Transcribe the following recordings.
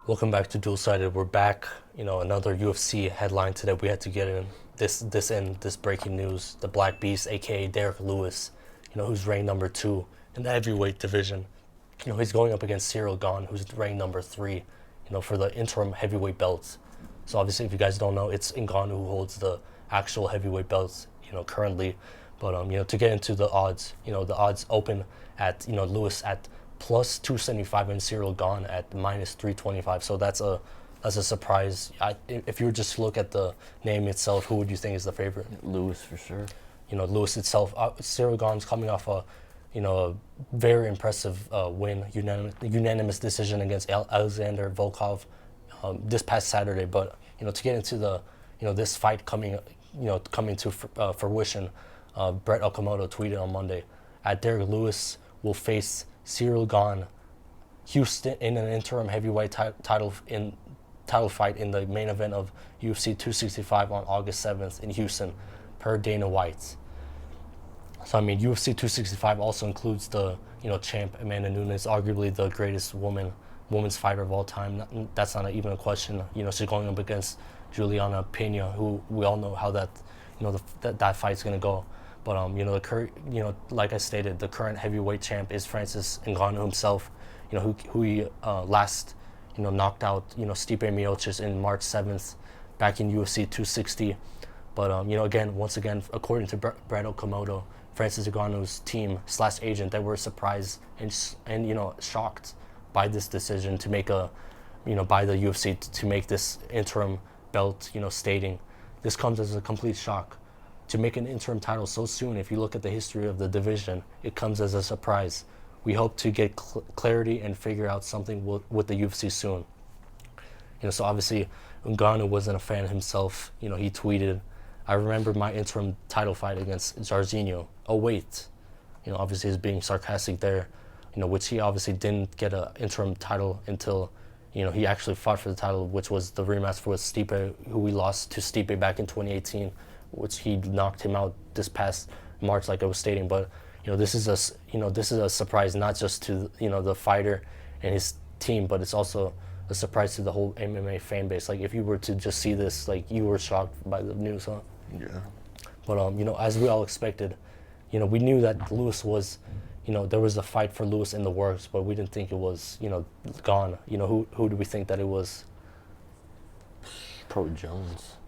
Welcome back to Dualsighted. We're back. Another UFC headline today. We had to get in this breaking news. The Black Beast, aka Derrick Lewis, who's ranked number 2 in the heavyweight division. He's going up against Ciryl Gane, who's ranked number 3, for the interim heavyweight belts. So obviously, if you guys don't know, it's Ngannou who holds the actual heavyweight belts, currently. But to get into the odds, the odds open at Lewis at plus 275 and Ciryl Gane at minus 325. So that's a surprise. If you were just to look at the name itself, who would you think is the favorite? Lewis for sure. Lewis itself. Ciryl Gane's coming off a very impressive win, unanimous decision against Alexander Volkov this past Saturday. But to get into the this fight coming to fruition, Brett Okamoto tweeted on Monday, at Derrick Lewis will face Ciryl Gane, Houston in an interim heavyweight title fight in the main event of UFC 265 on August 7th in Houston, per Dana White. So UFC 265 also includes the champ Amanda Nunes, arguably the greatest women's fighter of all time. That's not even a question. She's going up against Juliana Pena, who we all know how that that fight's gonna go. But like I stated, the current heavyweight champ is Francis Ngannou himself. Who he last knocked out Stipe Miocic in March 7th, back in UFC 260. But once again, according to Brett Okamoto, Francis Ngannou's team / agent, they were surprised and shocked by this decision to make by the UFC to make this interim belt, stating this comes as a complete shock. To make an interim title so soon, if you look at the history of the division, it comes as a surprise. We hope to get clarity and figure out something with the UFC soon. So obviously, Ngannou wasn't a fan himself. He tweeted, "I remember my interim title fight against Jairzinho. Oh wait," obviously he's being sarcastic there. Which he obviously didn't get an interim title until, he actually fought for the title, which was the rematch with Stipe, who he lost to Stipe back in 2018. Which he knocked him out this past March, like I was stating. But this is a surprise not just to the fighter and his team, but it's also a surprise to the whole MMA fan base. Like, if you were to just see this, like, you were shocked by the news, huh? Yeah. But as we all expected, we knew that Lewis was, there was a fight for Lewis in the works, but we didn't think it was Gane. Who do we think that it was? Probably Jones.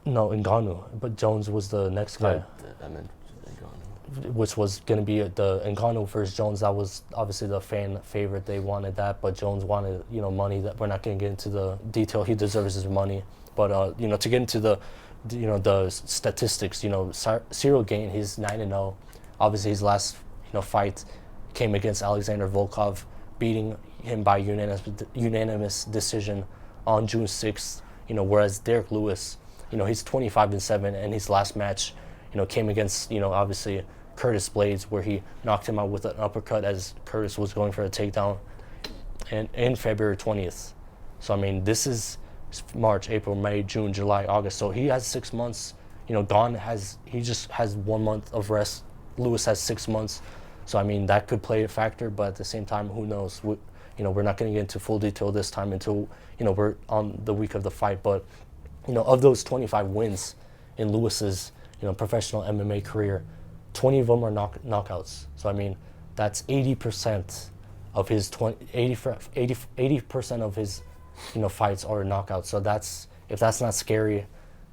No, Ngannou, but Jones was the next guy. I meant Ngannou. Which was going to be the Ngannou versus Jones. That was obviously the fan favorite. They wanted that, but Jones wanted money. That we're not going to get into the detail. He deserves his money, but to get into the statistics. Ciryl Gane, he's 9-0. Obviously, his last fight came against Alexander Volkov, beating him by unanimous decision on June 6th. Whereas Derrick Lewis, he's 25-7, and his last match, came against, obviously Curtis Blades, where he knocked him out with an uppercut as Curtis was going for a takedown, and in February 20th. So this is March, April, May, June, July, August. So he has 6 months. Gane just has 1 month of rest. Lewis has 6 months. So that could play a factor, but at the same time, who knows? We're not going to get into full detail this time until we're on the week of the fight. But of those 25 wins in Lewis's professional MMA career, 20 of them are knockouts. So that's 80% of his 80% of his fights are knockouts. So if that's not scary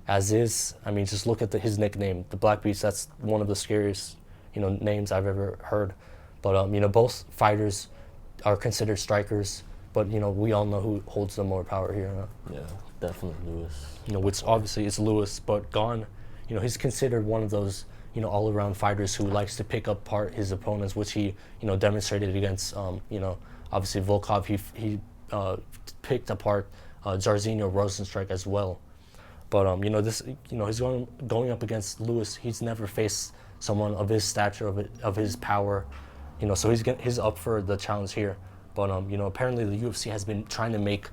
as is, just look at his nickname, the Black Beast. That's one of the scariest names I've ever heard. But both fighters are considered strikers, but we all know who holds the more power here. Huh? Yeah, definitely Lewis. Which obviously is Lewis, but Gane, he's considered one of those all-around fighters who likes to pick apart his opponents, which he demonstrated against obviously Volkov. He picked apart Jairzinho Rozenstruik as well. But he's going up against Lewis. He's never faced someone of his stature, of his power. So he's up for the challenge here. But apparently the UFC has been trying to make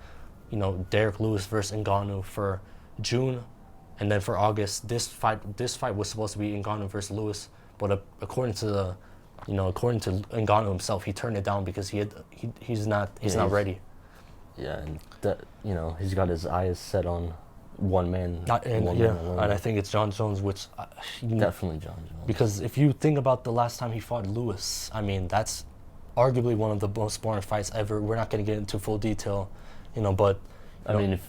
Derrick Lewis versus Ngannou for June, and then for August. This fight was supposed to be Ngannou versus Lewis, but according to Ngannou himself, he turned it down because he's not ready. Yeah, and that, he's got his eyes set on one man. And I think it's John Jones, which Definitely John Jones. because if you think about the last time he fought Lewis, I mean that's arguably one of the most boring fights ever. We're not going to get into full detail, but I mean,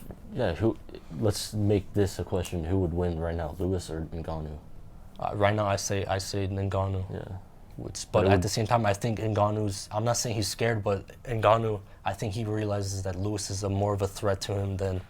who? Let's make this a question: who would win right now, Lewis or Ngannou? right now I say Ngannou. Yeah. But at the same time, I think Ngannou's. I'm not saying he's scared, but Ngannou, I think he realizes that Lewis is more of a threat to him than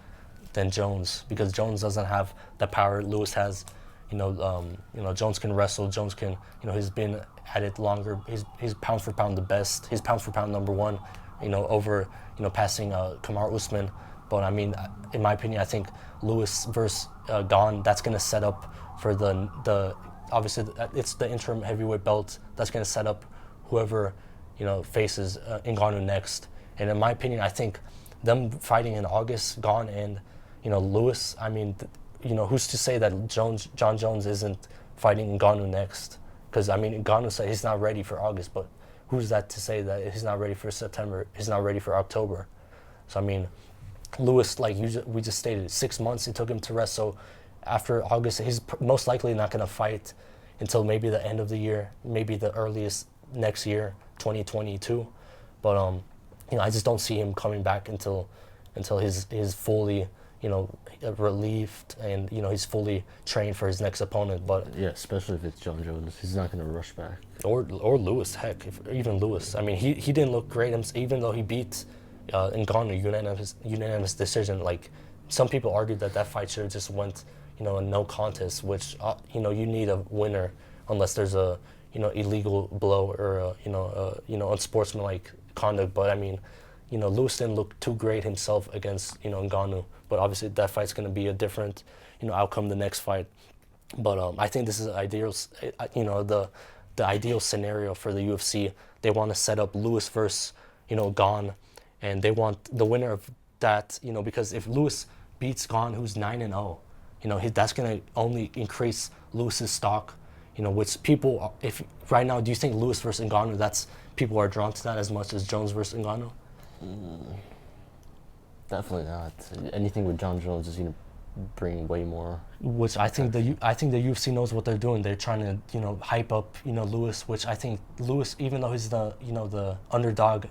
Jones, because Jones doesn't have the power Lewis has. Jones can wrestle. Jones can. He's been at it longer. He's pound for pound the best. He's pound for pound number one. Over passing Kamaru Usman. But I mean, in my opinion, I think Lewis versus Gane, that's gonna set up for the obviously it's the interim heavyweight belt that's going to set up whoever faces Ngannou next. And in my opinion, I think them fighting in August, Gane and Lewis. I mean, who's to say that John Jones isn't fighting Ngannou next? Because I mean, Ngannou said he's not ready for August, but who's that to say that he's not ready for September? He's not ready for October. So I mean, Lewis, like we just stated, 6 months it took him to rest. So after August, he's most likely not going to fight until maybe the end of the year, maybe the earliest next year, 2022. But I just don't see him coming back until he's fully relieved and he's fully trained for his next opponent. But yeah, especially if it's John Jones, he's not going to rush back. Or Lewis, heck, even Lewis. I mean, he didn't look great, even though he beat Ngannou unanimous decision. Like some people argued that fight should have just went a no contest, which you need a winner unless there's a illegal blow or unsportsmanlike conduct. But I mean, Lewis didn't look too great himself against Ngannou. But obviously that fight's going to be a different outcome the next fight. But I think this is ideal. The ideal scenario for the UFC. They want to set up Lewis versus Gane, and they want the winner of that. Because if Lewis beats Gane, who's 9-0. That's going to only increase Lewis's stock, which people, if right now, do you think Lewis versus Ngannou, people are drawn to that as much as Jones versus Ngannou? Definitely not. Anything with John Jones is going to bring way more. Which I think the UFC knows what they're doing. They're trying to hype up Lewis, which I think Lewis, even though he's the the underdog,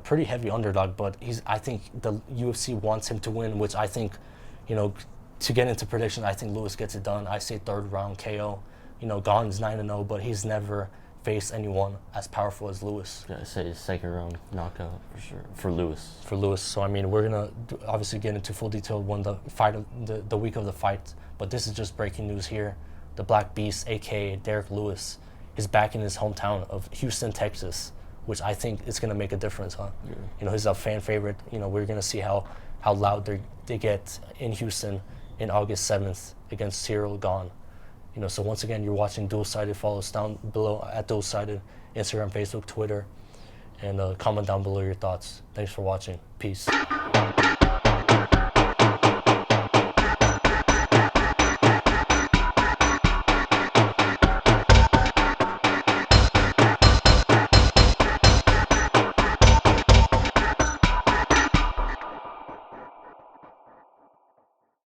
pretty heavy underdog, but I think the UFC wants him to win, which I think to get into prediction, I think Lewis gets it done. I say third round KO. Gane's 9-0, but he's never faced anyone as powerful as Lewis. Yeah, I say second round knockout for sure for Lewis. For Lewis. So I mean, we're gonna obviously get into full detail when the fight of the week of the fight. But this is just breaking news here. The Black Beast, aka Derrick Lewis, is back in his hometown of Houston, Texas, which I think is gonna make a difference, huh? Yeah. He's a fan favorite. We're gonna see how loud they get in Houston in August 7th against Ciryl Gane. So once again, you're watching Dualsighted. Follow us down below at Dualsighted, Instagram, Facebook, Twitter, and comment down below your thoughts. Thanks for watching. Peace.